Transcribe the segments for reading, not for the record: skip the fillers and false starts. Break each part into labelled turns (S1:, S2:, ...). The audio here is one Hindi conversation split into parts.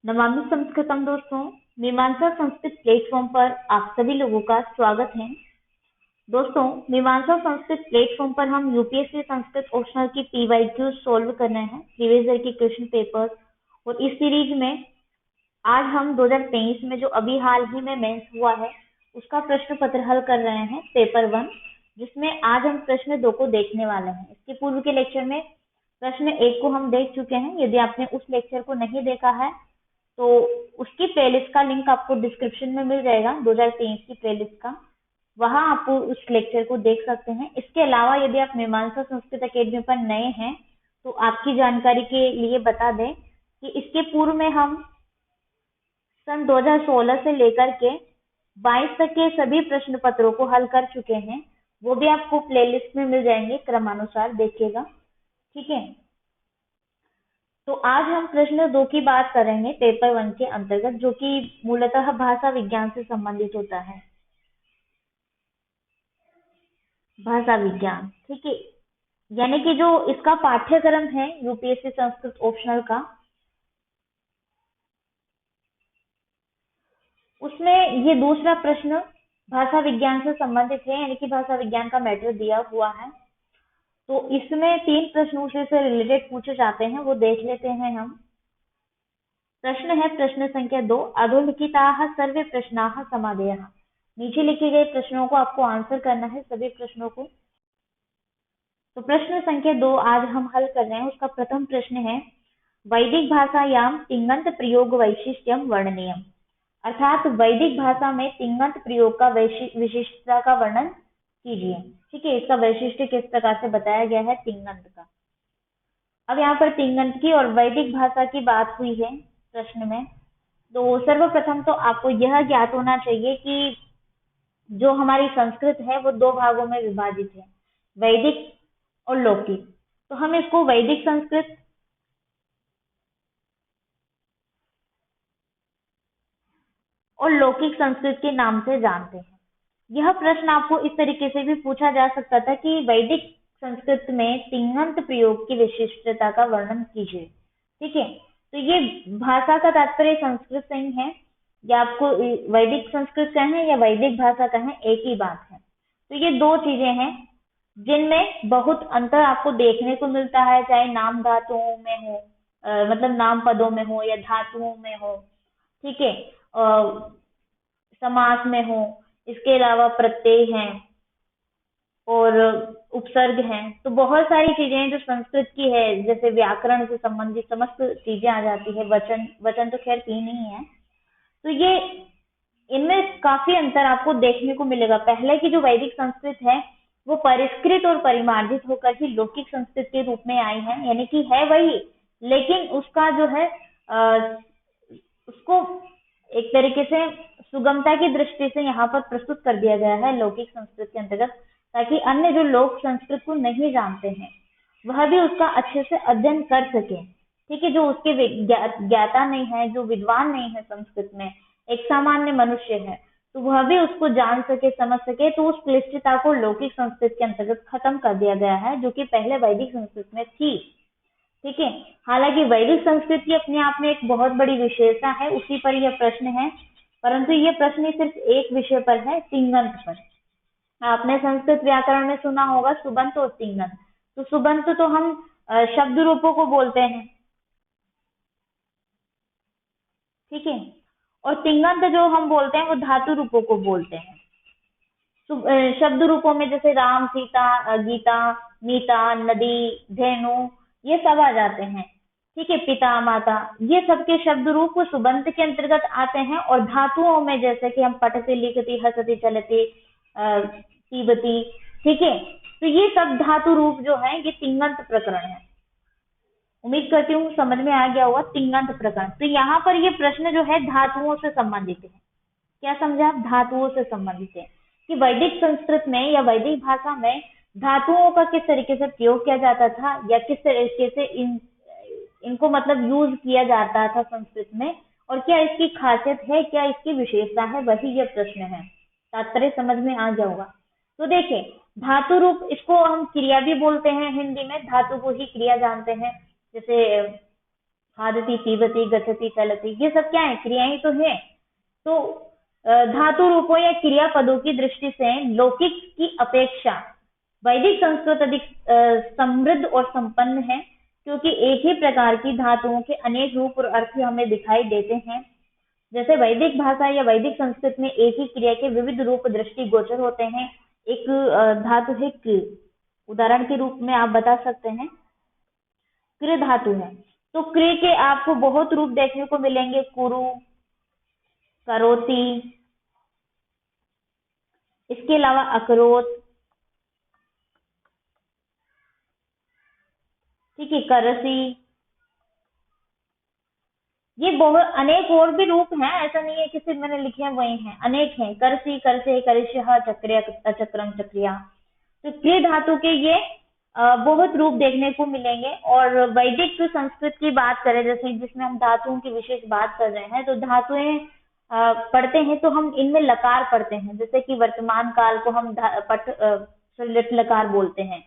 S1: नमामि संस्कृतम दोस्तों, मीमांसा संस्कृत प्लेटफॉर्म पर आप सभी लोगों का स्वागत है। दोस्तों, मीमांसा संस्कृत प्लेटफॉर्म पर हम यूपीएससी संस्कृत ऑप्शनल की पीवाईक्यू सॉल्व कर रहे हैं, प्रीवियस ईयर के क्वेश्चन पेपर्स। और इस सीरीज में आज हम 2023 में जो अभी हाल ही में मेंस हुआ है उसका प्रश्न पत्र हल कर रहे हैं, पेपर 1, जिसमें आज हम प्रश्न 2 को देखने वाले हैं। इसके पूर्व के लेक्चर में प्रश्न 1 को हम देख चुके हैं। यदि आपने उस लेक्चर को नहीं देखा है तो उसकी प्लेलिस्ट का लिंक आपको डिस्क्रिप्शन में मिल जाएगा, 2023 की प्लेलिस्ट का। वहां आप उस लेक्चर को देख सकते हैं। इसके अलावा यदि आप मीमांसा संस्कृत अकेडमी पर नए हैं तो आपकी जानकारी के लिए बता दें कि इसके पूर्व में हम सन 2016 से लेकर के 22 तक के सभी प्रश्न पत्रों को हल कर चुके हैं। वो भी आपको प्लेलिस्ट में मिल जाएंगे, क्रमानुसार देखिएगा, ठीक है। तो आज हम प्रश्न 2 की बात करेंगे पेपर 1 के अंतर्गत, जो कि मूलतः भाषा विज्ञान से संबंधित होता है। भाषा विज्ञान, ठीक है। यानी कि जो इसका पाठ्यक्रम है यूपीएससी संस्कृत ऑप्शनल का, उसमें ये दूसरा प्रश्न भाषा विज्ञान से संबंधित है, यानी कि भाषा विज्ञान का मैटर दिया हुआ है। तो इसमें 3 प्रश्न उसी से रिलेटेड पूछे जाते हैं, वो देख लेते हैं हम। प्रश्न है प्रश्न संख्या 2, अधोलिखिताः सर्वे प्रश्नाः समाधेयः। नीचे लिखे गए प्रश्नों को आपको आंसर करना है, सभी प्रश्नों को। तो प्रश्न संख्या 2 आज हम हल कर रहे हैं। उसका प्रथम प्रश्न है, वैदिक भाषायां तिङन्त प्रयोग वैशिष्ट्यम वर्णनीयम। अर्थात वैदिक भाषा में तिङन्त प्रयोग का विशिष्टता का वर्णन कीजिए, ठीक है। इसका वैशिष्ट्य किस प्रकार से बताया गया है तिङन्त का। अब यहाँ पर तिङन्त की और वैदिक भाषा की बात हुई है प्रश्न में। तो सर्वप्रथम तो आपको यह ज्ञात होना चाहिए कि जो हमारी संस्कृत है वो 2 भागों में विभाजित है, वैदिक और लौकिक। तो हम इसको वैदिक संस्कृत और लौकिक संस्कृत के नाम से जानते हैं। यह प्रश्न आपको इस तरीके से भी पूछा जा सकता था कि वैदिक संस्कृत में तिङन्त प्रयोग की विशिष्टता का वर्णन कीजिए, ठीक है। तो ये भाषा का तात्पर्य संस्कृत से ही है, या आपको वैदिक संस्कृत कहें या वैदिक भाषा कहें, एक ही बात है। तो ये 2 चीजें हैं जिनमें बहुत अंतर आपको देखने को मिलता है, चाहे नाम धातुओं में हो, मतलब नाम पदों में हो या धातुओं में हो, ठीक है, समास में हो। इसके अलावा प्रत्यय हैं और उपसर्ग हैं। तो बहुत सारी चीजें हैं जो संस्कृत की है, जैसे व्याकरण से संबंधित समस्त चीजें आ जाती है। वचन वचन तो खैर 3 ही है। तो ये इनमें काफी अंतर आपको देखने को मिलेगा। पहले की जो वैदिक संस्कृत है वो परिष्कृत और परिमार्जित होकर ही लौकिक संस्कृत के रूप में आई है, यानी कि है वही, लेकिन उसका जो है उसको एक तरीके से सुगमता की दृष्टि से यहाँ पर प्रस्तुत कर दिया गया है लौकिक संस्कृत के अंतर्गत, ताकि अन्य जो लोग संस्कृत को नहीं जानते हैं वह भी उसका अच्छे से अध्ययन कर सके, ठीक है। जो उसके ज्ञाता नहीं है, जो विद्वान नहीं है संस्कृत में, एक सामान्य मनुष्य है, तो वह भी उसको जान सके, समझ सके। तो उस क्लिष्टता को लौकिक संस्कृत के अंतर्गत खत्म कर दिया गया है, जो कि पहले वैदिक संस्कृत में थी, ठीक है। हालांकि वैदिक संस्कृत की अपने आप में एक बहुत बड़ी विशेषता है, उसी पर यह प्रश्न है, परंतु यह प्रश्न सिर्फ एक विषय पर है, तिङन्त पर। आपने संस्कृत व्याकरण में सुना होगा सुबंत और तिङन्त। तो सुबंत तो हम शब्द रूपों को बोलते हैं, ठीक है, और तिङन्त जो हम बोलते हैं वो धातु रूपों को बोलते हैं। शब्द रूपों में जैसे राम, सीता, गीता, मीता, नदी, धेनु, ये सब आ जाते हैं, ठीक है, पिता, माता, ये सबके शब्द रूप सुबंत के अंतर्गत आते हैं। और धातुओं में जैसे कि हम पठती, लिखती, हसती, चलती, पीबती, ठीक है, तो ये सब धातु रूप जो है ये तिङन्त प्रकरण है। उम्मीद करती हूँ समझ में आ गया होगा, तिङन्त प्रकरण। तो यहाँ पर ये प्रश्न जो है धातुओं से संबंधित है। क्या समझा आप? धातुओं से संबंधित है कि वैदिक संस्कृत में या वैदिक भाषा में धातुओं का किस तरीके से प्रयोग किया जाता था, या किस तरीके से इनको मतलब यूज किया जाता था संस्कृत में, और क्या इसकी खासियत है, क्या इसकी विशेषता है, वही यह प्रश्न है। तात्पर्य समझ में आ जाओगा। तो देखिए, धातु रूप, इसको हम क्रिया भी बोलते हैं हिंदी में, धातु को ही क्रिया जानते हैं। जैसे खादति, पीबति, गच्छति, चलति, ये सब क्या है, क्रियाएं तो है। तो धातु रूपों या क्रिया पदों की दृष्टि से लौकिक की अपेक्षा वैदिक संस्कृत अधिक समृद्ध और संपन्न है, क्योंकि एक ही प्रकार की धातुओं के अनेक रूप और अर्थ हमें दिखाई देते हैं। जैसे वैदिक भाषा या वैदिक संस्कृत में एक ही क्रिया के विविध रूप दृष्टि गोचर होते हैं। एक धातु है कृ, उदाहरण के रूप में आप बता सकते हैं कृ धातु है, तो कृ के आपको बहुत रूप देखने को मिलेंगे, कुरु, करोति, इसके अलावा अकरोत, ठीक है, करसी, ये बहुत अनेक और भी रूप हैं, ऐसा नहीं है कि सिर्फ मैंने लिखे हैं वही हैं, अनेक हैं, करसी, करसे, करिष्यः, चक्र्य, अचक्रम, चक्रिया। तो कृ धातु के ये बहुत रूप देखने को मिलेंगे। और वैदिक संस्कृत की बात करें, जैसे जिसमें हम धातुओं की विशेष बात कर रहे हैं, तो धातुएं पढ़ते हैं तो हम इनमें लकार पढ़ते हैं, जैसे कि वर्तमान काल को हम लट लकार बोलते हैं,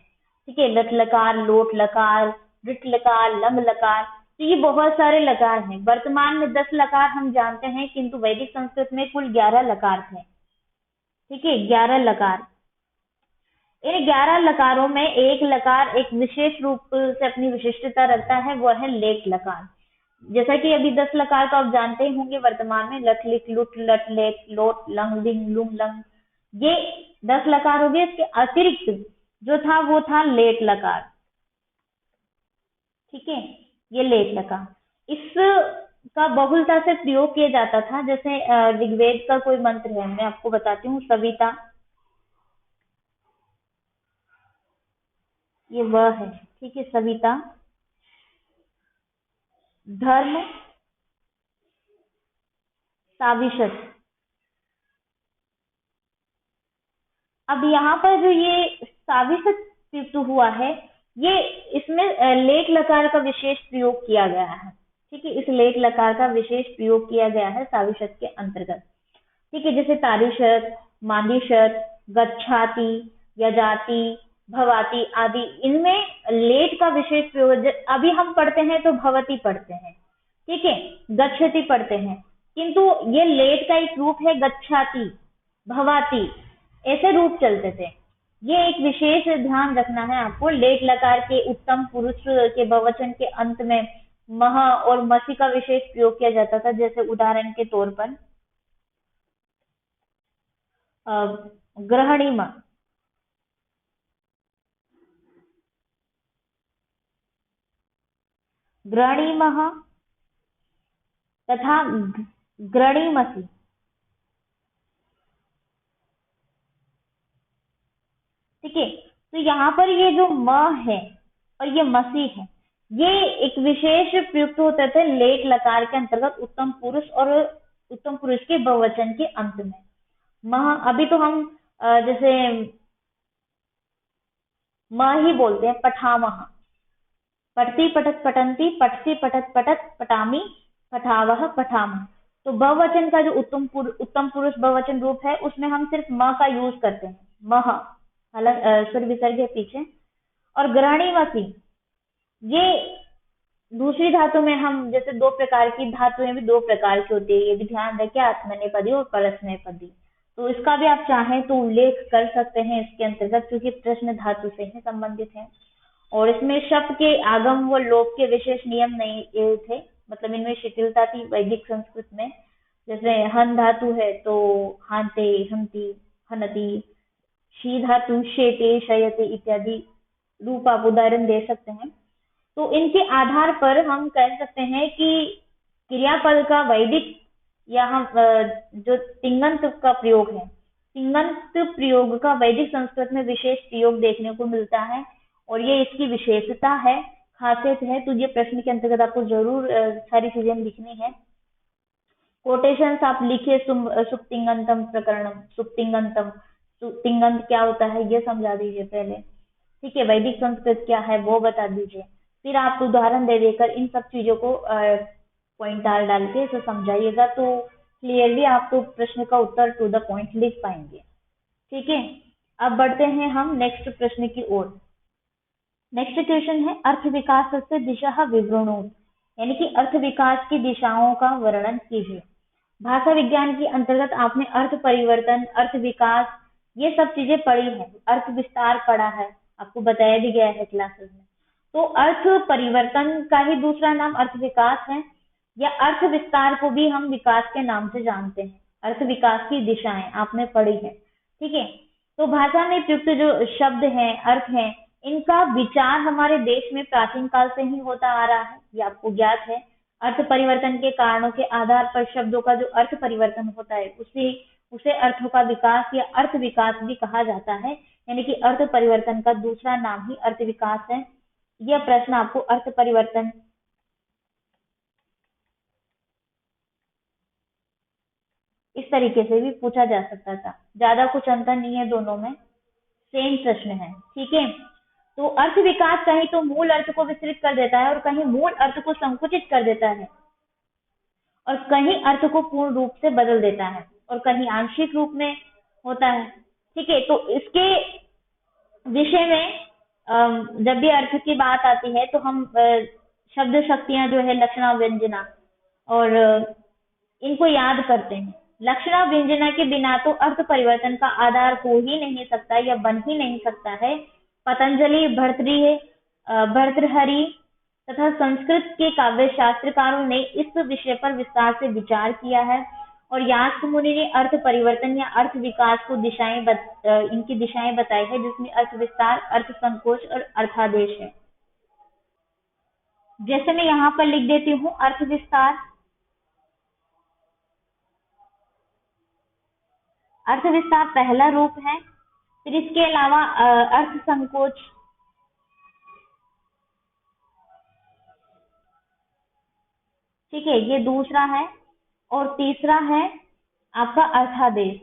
S1: ठीक है, लट लकार, लोट लकार, रिट लकार, लंग लकार, तो ये बहुत सारे लकार हैं। वर्तमान में 10 लकार हम जानते हैं, किंतु वैदिक संस्कृत में कुल 11 लकार थे, ठीक है, 11 लकार। इन 11 लकारों में एक लकार एक विशेष रूप से अपनी विशिष्टता रखता है, वो है लेट लकार। जैसा कि अभी 10 लकार तो आप जानते ही होंगे वर्तमान में, लट लिट लुट लट लेट लोट लंग लिंग लुंग लंग, ये 10 लकार हो गए। इसके अतिरिक्त जो था वो था लेट लकार, ठीक है, ये लेट लकार, इस का बहुलता से प्रयोग किया जाता था। जैसे ऋग्वेद का कोई मंत्र है, मैं आपको बताती हूँ, सविता, ये वह है, ठीक है, सविता, धर्म, साविशत। अब यहाँ पर जो ये साविशत प्रयुक्त हुआ है, ये इसमें लेट लकार का विशेष प्रयोग किया गया है, ठीक है, इस लेट लकार का विशेष प्रयोग किया गया है साविशत के अंतर्गत, ठीक है। जैसे तारिशत, मांदिशत, गच्छाति, यजाति, भवाति आदि, इनमें लेट का विशेष प्रयोग। अभी हम पढ़ते हैं तो भवती पढ़ते हैं, ठीक है, गच्छति पढ़ते हैं, किंतु ये लेट का एक रूप है गच्छाति, भवाती, ऐसे रूप चलते थे। ये एक विशेष ध्यान रखना है आपको। लेट लकार के उत्तम पुरुष के बहुवचन के अंत में मह और मसी का विशेष प्रयोग किया जाता था। जैसे उदाहरण के तौर पर ग्रहणीम, ग्रहणीमः तथा ग्रणीमसि, ठीक है। तो यहाँ पर ये जो म है और ये मसी है, ये एक विशेष प्रयुक्त होते थे लेट लकार के अंतर्गत उत्तम पुरुष और उत्तम पुरुष के बहुवचन के अंत में। मह, अभी तो हम जैसे म ही बोलते हैं, पठामह, पठती पठत पठंती, पठसी पठत पठत, पठामी पठावह पठामह। तो बहुवचन का जो उत्तम पुरुष बहुवचन रूप है, उसमें हम सिर्फ म का यूज करते हैं, मह, हालांकि स्वर विसर्ग है पीछे। और ग्रहणीमसी, ये दूसरी धातु में हम, जैसे दो प्रकार की धातुएं भी दो प्रकार की होती है, ये भी ध्यान रखिए, आत्मनेपदी और परस्मैपदी। तो इसका भी आप चाहें तो उल्लेख कर सकते हैं इसके अंतर्गत, क्योंकि प्रश्न धातु से ही संबंधित है। और इसमें शब्द के आगम व लोप के विशेष नियम नहीं थे, मतलब इनमें शिथिलता थी वैदिक संस्कृत में। जैसे हन धातु है तो हांते, हंती, हनती, शी धातु शेते, शयते इत्यादि रूप आप उदाहरण दे सकते हैं। तो इनके आधार पर हम कह सकते हैं कि क्रियापद का वैदिक या हम जो तिङन्त का प्रयोग है, तिङन्त प्रयोग का वैदिक संस्कृत में विशेष प्रयोग देखने को मिलता है, और ये इसकी विशेषता है, खासियत है। तो ये प्रश्न के अंतर्गत आपको जरूर सारी चीजें लिखनी है। कोटेशंस आप लिखिए, सुप्तिङन्तम प्रकरणम, सुप्तिङन्तम, तिङन्त क्या होता है ये समझा दीजिए पहले, ठीक है, वैदिक संस्कृत क्या है वो बता दीजिए, फिर आप उदाहरण दे देकर इन सब चीजों को पॉइंट डाल के इसे समझाइएगा, तो क्लियरली आपको प्रश्न का उत्तर टू द पॉइंट लिख पाएंगे, ठीक है। अब बढ़ते हैं हम नेक्स्ट प्रश्न की ओर। नेक्स्ट क्वेश्चन है, अर्थ विकास से दिशा विवरणो, यानी कि अर्थ विकास की दिशाओं का वर्णन कीजिए। भाषा विज्ञान के अंतर्गत आपने अर्थ परिवर्तन, अर्थ विकास, ये सब चीजें पढ़ी है। अर्थ विस्तार पढ़ा है, आपको बताया भी गया है क्लासेस में। तो अर्थ परिवर्तन का ही दूसरा नाम अर्थ विकास है, या अर्थ विस्तार को भी हम विकास के नाम से जानते हैं। अर्थ विकास की दिशाएं आपने पढ़ी है, ठीक है। तो भाषा में प्रयुक्त जो शब्द हैं, अर्थ हैं, इनका विचार हमारे देश में प्राचीन काल से ही होता आ रहा है, ये आपको ज्ञात है। अर्थ परिवर्तन के कारणों के आधार पर शब्दों का जो अर्थ परिवर्तन होता है उसे अर्थों का विकास या अर्थ विकास भी कहा जाता है। यानी कि अर्थ परिवर्तन का दूसरा नाम ही अर्थ विकास है। यह प्रश्न आपको अर्थ परिवर्तन इस तरीके से भी पूछा जा सकता था। ज्यादा कुछ अंतर नहीं है, दोनों में सेम प्रश्न है, ठीक है। तो अर्थ विकास कहीं तो मूल अर्थ को विस्तृत कर देता है और कहीं मूल अर्थ को संकुचित कर देता है और कहीं अर्थ को पूर्ण रूप से बदल देता है और कहीं आंशिक रूप में होता है, ठीक है। तो इसके विषय में जब भी अर्थ की बात आती है तो हम शब्द शक्तियां जो है लक्षणा व्यंजना और इनको याद करते हैं। लक्षणा व्यंजना के बिना तो अर्थ परिवर्तन का आधार हो ही नहीं सकता या बन ही नहीं सकता है। पतंजलि, भर्तृहरि तथा संस्कृत के काव्य शास्त्रकारों ने इस विषय पर विस्तार से विचार किया है और यास्क मुनि ने अर्थ परिवर्तन या अर्थ विकास को इनकी दिशाएं बताई है, जिसमें अर्थ विस्तार, अर्थ संकोच और अर्थादेश है। जैसे मैं यहाँ पर लिख देती हूँ अर्थ विस्तार, अर्थ विस्तार पहला रूप है। फिर इसके अलावा अर्थ संकोच, ठीक है, ये दूसरा है। और तीसरा है आपका अर्थादेश।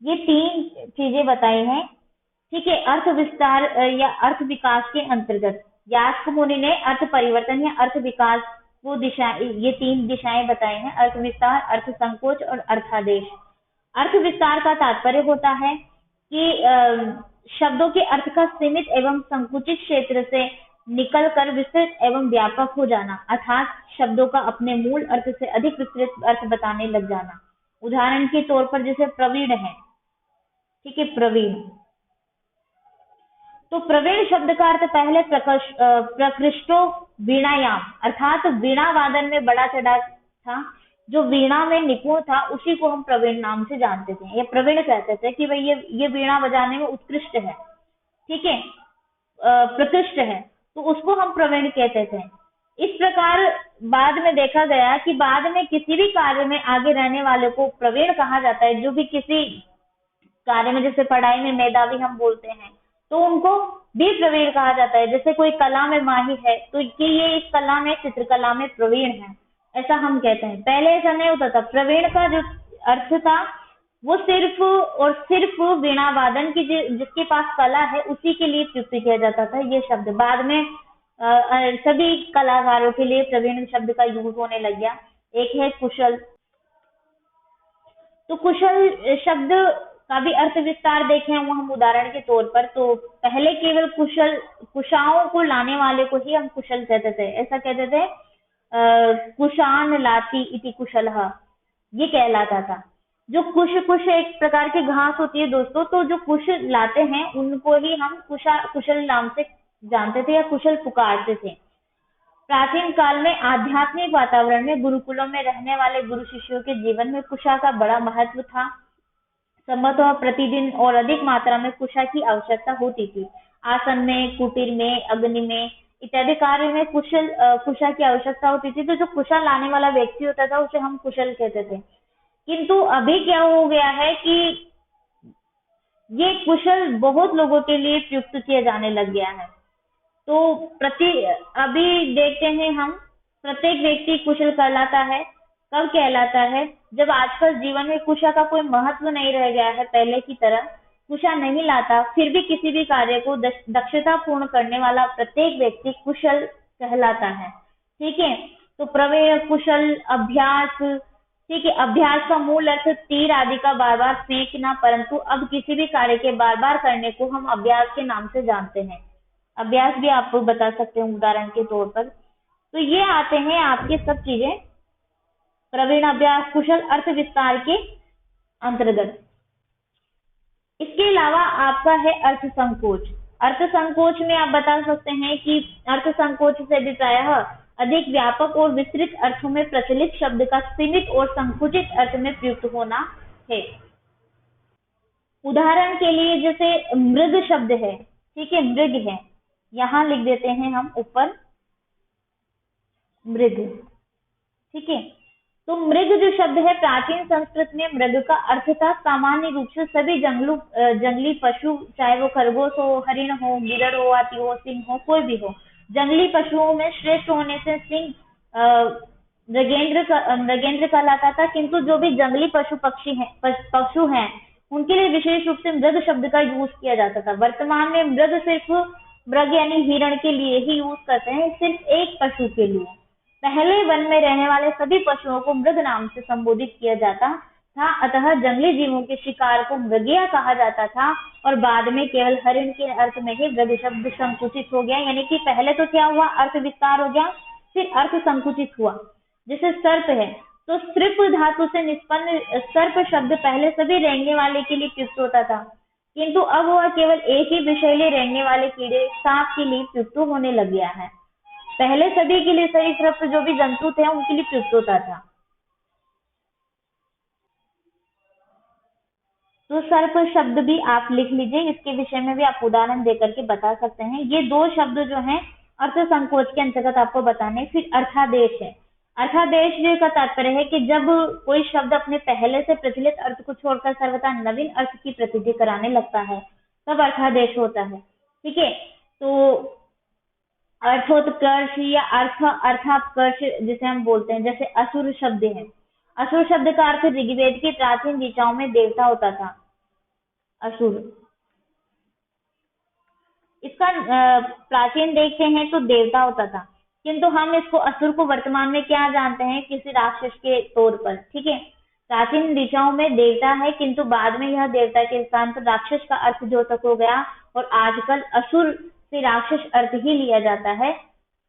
S1: ये तीन चीजें बताई हैं, ठीक है। अर्थ विस्तार या अर्थ विकास के अंतर्गत यास्क मुनि ने अर्थ परिवर्तन या अर्थ विकास को ये तीन दिशाएं बताई हैं: अर्थ विस्तार, अर्थ संकोच और अर्थादेश। अर्थ विस्तार का तात्पर्य होता है कि शब्दों के अर्थ का सीमित एवं संकुचित क्षेत्र से निकलकर विस्तृत एवं व्यापक हो जाना, अर्थात शब्दों का अपने मूल अर्थ से अधिक विस्तृत अर्थ बताने लग जाना। उदाहरण के तौर पर जैसे प्रवीण है, ठीक है, प्रवीण। तो प्रवीण शब्द का अर्थ पहले प्रकृष्टो वीणायाम, अर्थात वीणा वादन में बड़ा चढ़ा था, जो वीणा में निपुण था, उसी को हम प्रवीण नाम से जानते थे या प्रवीण कहते थे कि भाई ये वीणा बजाने में उत्कृष्ट है, ठीक है, प्रकृष्ट है, तो उसको हम प्रवीण कहते थे। इस प्रकार बाद में देखा गया कि बाद में किसी भी कार्य में आगे रहने वाले को प्रवीण कहा जाता है। जो भी किसी कार्य में, जैसे पढ़ाई में मेधावी हम बोलते हैं, तो उनको भी प्रवीण कहा जाता है। जैसे कोई कला में माहिर है तो ये इस कला में, चित्रकला में प्रवीण है, ऐसा हम कहते हैं। पहले ऐसा नहीं होता था। प्रवीण का जो अर्थ था वो सिर्फ और सिर्फ वीणा वादन की जिसके पास कला है उसी के लिए प्रयुक्त किया जाता था ये शब्द। बाद में सभी कलाकारों के लिए प्रवीण शब्द का यूज होने लग गया। एक है कुशल। तो कुशल शब्द का भी अर्थ विस्तार देखें हम उदाहरण के तौर पर, तो पहले केवल कुशाओं को लाने वाले को ही हम कुशल कहते थे। ऐसा कहते थे कुशान लाती इति कुशलः, ये कहलाता था। जो कुश एक प्रकार की घास होती है दोस्तों, तो जो कुश लाते हैं उनको ही हम कुशल नाम से जानते थे या कुशल पुकारते थे। प्राचीन काल में आध्यात्मिक वातावरण में गुरुकुलों में रहने वाले गुरु शिष्यों के जीवन में कुशा का बड़ा महत्व था। संभवतः प्रतिदिन और अधिक मात्रा में कुशा की आवश्यकता होती थी। आसन में, कुटीर में, अग्नि में इत्यादि कार्य में कुशा की आवश्यकता होती थी। तो जो कुशा लाने वाला व्यक्ति होता था उसे हम कुशल कहते थे। किंतु अभी क्या हो गया है कि ये कुशल बहुत लोगों के लिए प्रयुक्त किया जाने लग गया है। तो अभी देखते हैं हम, प्रत्येक व्यक्ति कुशल कहलाता है। कब कहलाता है? जब आजकल जीवन में कुशा का कोई महत्व नहीं रह गया है पहले की तरह, कुशा नहीं लाता, फिर भी किसी भी कार्य को दक्षता पूर्ण करने वाला प्रत्येक व्यक्ति कुशल कहलाता है, ठीक है। तो प्रवीण, कुशल, अभ्यास, ठीक है। अभ्यास का मूल अर्थ तीर आदि का बार बार फेंकना, परंतु अब किसी भी कार्य के बार बार करने को हम अभ्यास के नाम से जानते हैं। अभ्यास भी आप बता सकते हैं उदाहरण के तौर पर। तो ये आते हैं आपके सब चीजें प्रवीण अभ्यास कुशल अर्थ विस्तार के अंतर्गत। इसके अलावा आपका है अर्थ संकोच। अर्थ संकोच में आप बता सकते हैं कि अर्थ संकोच से भी प्रायः अधिक व्यापक और विस्तृत अर्थों में प्रचलित शब्द का सीमित और संकुचित अर्थ में प्रयुक्त होना है। उदाहरण के लिए जैसे मृग शब्द है, ठीक है, मृग है, यहां लिख देते हैं हम ऊपर मृग, ठीक है। तो मृग जो शब्द है प्राचीन संस्कृत में मृग का अर्थ था सामान्य रूप से सभी जंगली पशु, चाहे वो खरगोश हो, हरिण हो, गिदड़ हो, हाथी हो, सिंह हो, कोई भी हो, जंगली पशुओं में श्रेष्ठ होने से सिंह मृगेंद्र कहलाता था। किंतु जो भी जंगली पशु हैं उनके लिए विशेष रूप से मृग शब्द का यूज किया जाता था। वर्तमान में मृग सिर्फ मृग यानी हिरण के लिए ही यूज करते हैं, सिर्फ एक पशु के लिए। पहले वन में रहने वाले सभी पशुओं को मृग नाम से संबोधित किया जाता था, अतः जंगली जीवों के शिकार को मृगया कहा जाता था और बाद में केवल हरिण के अर्थ में ही मृग शब्द संकुचित हो गया। यानी कि पहले तो क्या हुआ, अर्थ विस्तार हो गया, फिर अर्थ संकुचित हुआ। जैसे सर्प है तो सर्प धातु से निष्पन्न सर्प शब्द पहले सभी रेंगने वाले के लिए प्रयुक्त होता था, किंतु अब वह केवल एक ही विषैले रेंगने वाले कीड़े सांप के लिए प्रयुक्त होने लग गया है। पहले सभी के लिए सरीसृप जो भी जंतु थे उनके लिए प्रयुक्त होता था। तो सर्प शब्द भी आप लिख लीजिए, इसके विषय में भी आप उदाहरण देकर के बता सकते हैं। ये दो शब्द जो हैं अर्थ संकोच के अंतर्गत आपको बताने। फिर अर्थादेश है। अर्थादेश का तात्पर्य है कि जब कोई शब्द अपने पहले से प्रचलित अर्थ को छोड़कर सर्वथा नवीन अर्थ की प्रतीति कराने लगता है तब अर्थादेश होता है, ठीक है। तो अर्थोत्कर्ष या अर्थापकर्ष जिसे हम बोलते हैं, जैसे असुर शब्द है। असुर शब्द का अर्थ ऋग्वेद की प्राचीन ऋचाओं में देवता होता था, असुर। इसका प्राचीन देखते हैं तो देवता होता था, किंतु हम इसको असुर को वर्तमान में क्या जानते हैं, किसी राक्षस के तौर पर, ठीक है। प्राचीन ऋचाओं में देवता है, किंतु बाद में यह देवता के स्थान पर राक्षस का अर्थ द्योतक हो गया और आजकल असुर से राक्षस अर्थ ही लिया जाता है,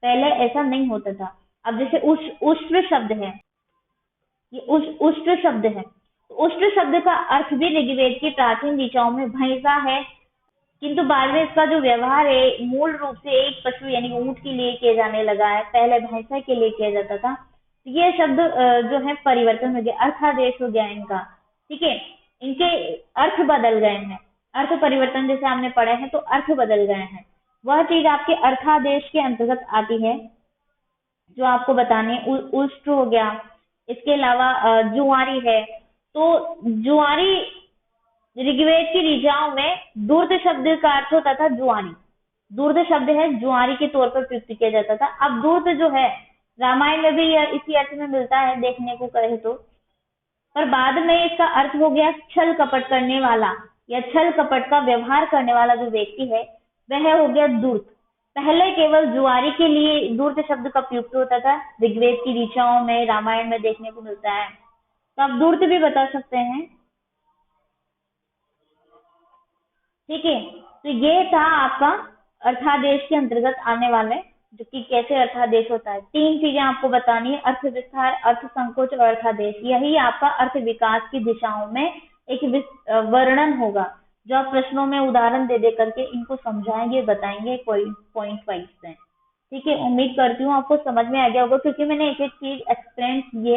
S1: पहले ऐसा नहीं होता था। अब जैसे उष्ट्र शब्द है, ये उष्ट्र शब्द है। उष्ट्र शब्द का अर्थ भी ऋग्वेद की प्राचीन ऋचाओं में भैंसा है, किंतु बाद में इसका जो व्यवहार है मूल रूप से एक पशु यानी ऊंट के लिए किया जाने लगा है, पहले भैंसा के लिए किया जाता था। ये शब्द जो है परिवर्तन हो गया, अर्थादेश हो गया इनका, ठीक है। इनके अर्थ बदल गए हैं, अर्थ परिवर्तन जैसे हमने पढ़े हैं तो अर्थ बदल गए हैं। वह चीज आपके अर्थादेश के अंतर्गत आती है जो आपको बताने। उष्ट्र हो गया, इसके अलावा जुआरी है। तो जुआरी ऋग्वेद की ऋचाओं में दूर्ध शब्द का अर्थ होता था जुआरी। दूर्ध शब्द है जुआरी के तौर पर प्रयुक्त किया जाता था। अब दूर्ध जो है रामायण में भी इसी अर्थ में मिलता है देखने को कहे तो, पर बाद में इसका अर्थ हो गया छल कपट करने वाला या छल कपट का व्यवहार करने वाला जो व्यक्ति है वह हो गया दूर्त। पहले केवल जुआरी के लिए दूर्त शब्द का प्रयुक्त होता था, ऋग्वेद की ऋचाओं में रामायण में देखने को मिलता है। तो आप दूर्त भी बता सकते हैं, ठीक है। तो ये था आपका अर्थादेश के अंतर्गत आने वाले, जो कि कैसे अर्थादेश होता है। तीन चीजें आपको बतानी है, अर्थ विस्तार, अर्थ संकोच और अर्थादेश। यही आपका अर्थ विकास की दिशाओं में एक वर्णन होगा, जो आप प्रश्नों में उदाहरण दे करके इनको समझाएंगे, बताएंगे पॉइंट वाइज से, ठीक है। उम्मीद करती हूँ आपको समझ में आ गया होगा, क्योंकि मैंने एक एक चीज एक्सप्लेन किए।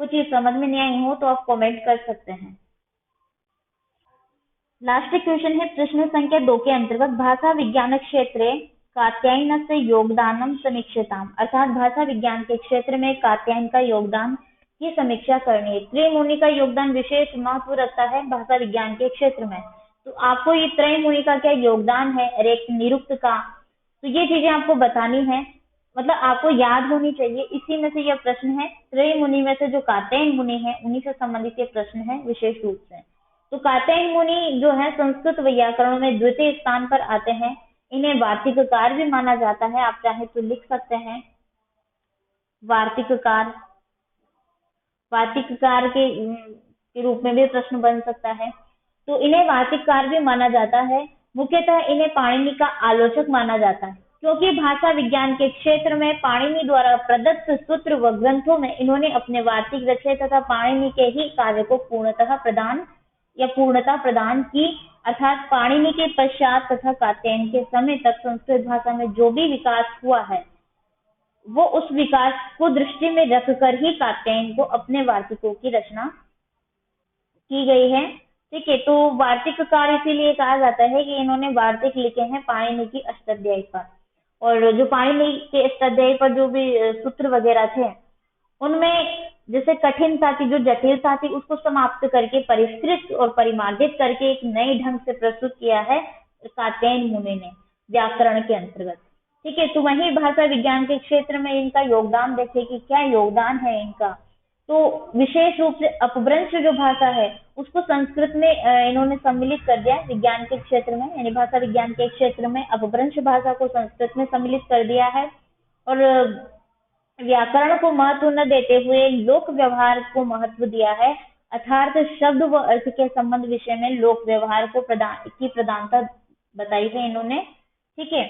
S1: कुछ चीज समझ में नहीं आई हो तो आप कमेंट कर सकते हैं। लास्ट क्वेश्चन है प्रश्न संख्या 2 के अंतर्गत भाषा विज्ञान क्षेत्रे कात्यायनस्य योगदानम समीक्षिताम, अर्थात भाषा विज्ञान के क्षेत्र में कात्यायन का योगदान की समीक्षा करनी है। त्रय मुनि का योगदान विशेष महत्व रखता है भाषा विज्ञान के क्षेत्र में। तो आपको ये त्रय मुनि का क्या योगदान है और एक निरुक्त का, तो ये चीजें आपको बतानी है, मतलब आपको याद होनी चाहिए। इसी में से यह प्रश्न है, त्रय मुनि में से जो कात्यायन मुनि है उन्हीं से संबंधित ये प्रश्न है विशेष रूप से। तो कात्यायन मुनि जो है संस्कृत व्याकरण में द्वितीय स्थान पर आते हैं। इन्हें वार्तिककार भी माना जाता है, आप चाहे तो लिख सकते हैं वार्तिककार। वार्तिककार के रूप में भी प्रश्न बन सकता है। तो इन्हें वार्तिककार भी माना जाता है। मुख्यतः इन्हें पाणिनि का आलोचक माना जाता है, क्योंकि भाषा विज्ञान के क्षेत्र में पाणिनि द्वारा प्रदत्त सूत्र व ग्रंथों में इन्होंने अपने वार्तिक रचे तथा पाणिनि के ही कार्य को पूर्णता प्रदान की। अर्थात पाणिनि के पश्चात तथा कात्यायन के समय तक संस्कृत भाषा में जो भी विकास हुआ है, वो उस विकास को दृष्टि में रखकर ही कात्यायन को अपने वार्तिकों की रचना की गई है। ठीक है, तो वार्तिक कार्य इसीलिए कहा जाता है कि इन्होंने वार्तिक लिखे हैं पाणिनि की अष्टाध्यायी पर। और जो पाणिनि के अष्टाध्यायी पर जो भी सूत्र वगैरह थे, उनमें जैसे कठिनता थी, जो जटिलता थी, उसको समाप्त करके परिष्कृत और परिमार्जित करके एक नए ढंग से प्रस्तुत किया है कात्यायन मुनि ने व्याकरण के अंतर्गत। ठीक है, तो वही भाषा विज्ञान के क्षेत्र में इनका योगदान देखें कि क्या योगदान है इनका। तो विशेष रूप से अपभ्रंश जो भाषा है उसको संस्कृत में इन्होंने सम्मिलित कर दिया विज्ञान के क्षेत्र में, यानी भाषा विज्ञान के क्षेत्र में अपभ्रंश भाषा को संस्कृत में सम्मिलित कर दिया है। और व्याकरण को महत्व न देते हुए लोक व्यवहार को महत्व दिया है, अर्थात शब्द व अर्थ के संबंध विषय में लोक व्यवहार को प्रधानता बताई है इन्होंने। ठीक है,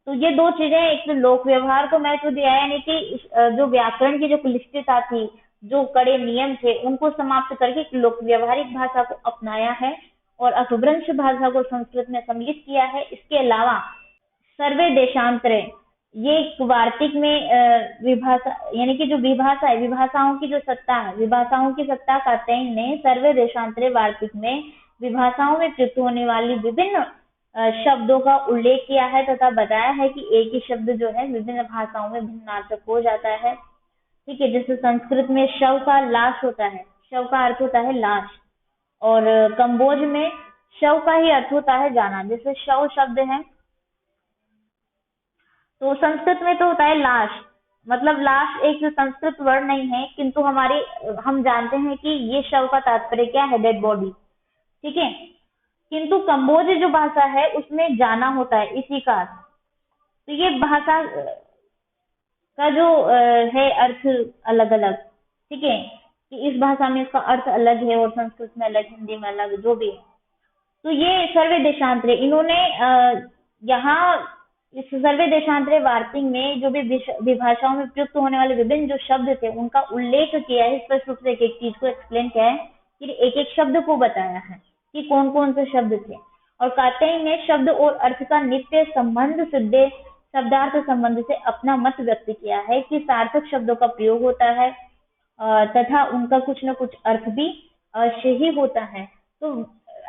S1: तो ये दो चीजें, एक तो लोक व्यवहार को महत्व दिया है, यानी कि जो व्याकरण की जो क्लिष्टता थी, जो कड़े नियम थे, उनको समाप्त करके लोक व्यवहारिक भाषा को अपनाया है और अपभ्रंश भाषा को संस्कृत में सम्मिलित किया है। इसके अलावा सर्वे देशांतरे, ये वार्तिक में विभाषा, यानी कि जो विभाषा है, विभाषाओं की जो सत्ता है, विभाषाओं की सत्ता कात्यायन ने सर्वे देशांतरे वार्तिक में विभाषाओं में प्रयुक्त होने वाली विभिन्न शब्दों का उल्लेख किया है तथा बताया है कि एक ही शब्द जो है विभिन्न भाषाओं में भिन्नार्थक हो जाता है। ठीक है, जैसे संस्कृत में शव का लाश होता है, शव का अर्थ होता है लाश, और कंबोज में शव का ही अर्थ होता है जाना। जैसे शव शब्द है तो संस्कृत में तो होता है लाश, मतलब लाश एक संस्कृत वर्ड नहीं है, किंतु हम जानते हैं कि ये शव का तात्पर्य क्या है, डेड बॉडी। ठीक है, किंतु कंबोज जो भाषा है उसमें जाना होता है इसी का। तो ये भाषा का जो है अर्थ अलग अलग, ठीक है, कि इस भाषा में इसका अर्थ अलग है और संस्कृत में अलग, हिंदी में अलग, जो भी है। तो ये सर्वे देशांतरे, इन्होंने यहाँ इस सर्वे देशांतरे वार्तिक में जो भी विभाषाओं में प्रयुक्त होने वाले विभिन्न जो शब्द थे उनका उल्लेख किया है, स्पष्ट रूप से एक एक चीज को एक्सप्लेन किया है, कि एक एक शब्द को बताया है कि कौन कौन से शब्द थे। और कात्यायन ने शब्द और अर्थ का नित्य संबंध सिद्धे शब्दार्थ संबंध से अपना मत व्यक्त किया है कि सार्थक शब्दों का प्रयोग होता है तथा उनका कुछ न कुछ अर्थ भी अवश्य ही होता है। तो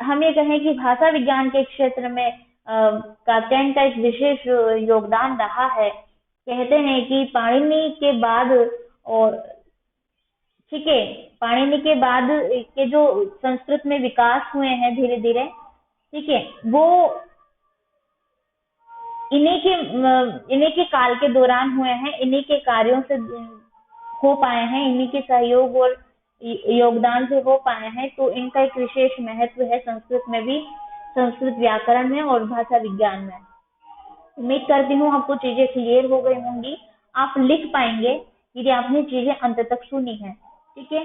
S1: हम ये कहें कि भाषा विज्ञान के क्षेत्र में कात्यायन का एक विशेष योगदान रहा है। कहते हैं कि पाणिनि के बाद, और ठीक है, पाणिनि के बाद के जो संस्कृत में विकास हुए हैं धीरे धीरे, ठीक है, वो इन्हीं के काल के दौरान हुए हैं, इन्हीं के कार्यों से हो पाए हैं, इन्हीं के सहयोग और योगदान से हो पाए हैं। तो इनका एक विशेष महत्व है संस्कृत में भी, संस्कृत व्याकरण में और भाषा विज्ञान में। उम्मीद करती हूँ आपको चीजें क्लियर हो गई होंगी, आप लिख पाएंगे यदि आपने चीजें अंत तक सुनी है। ठीक है,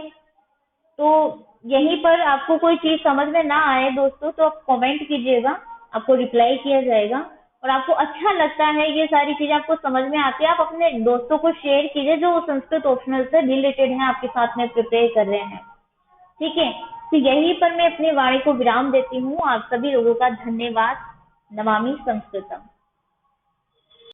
S1: तो यहीं पर आपको कोई चीज समझ में ना आए दोस्तों तो आप कमेंट कीजिएगा, आपको रिप्लाई किया जाएगा। और आपको अच्छा लगता है ये सारी चीजें आपको समझ में आती है, आप अपने दोस्तों को शेयर कीजिए जो संस्कृत ऑप्शनल से रिलेटेड है, आपके साथ में प्रिपेयर कर रहे हैं। ठीक है, तो यहीं पर मैं अपनी वाणी को विराम देती हूँ। आप सभी लोगों का धन्यवाद। नमामि संस्कृतम।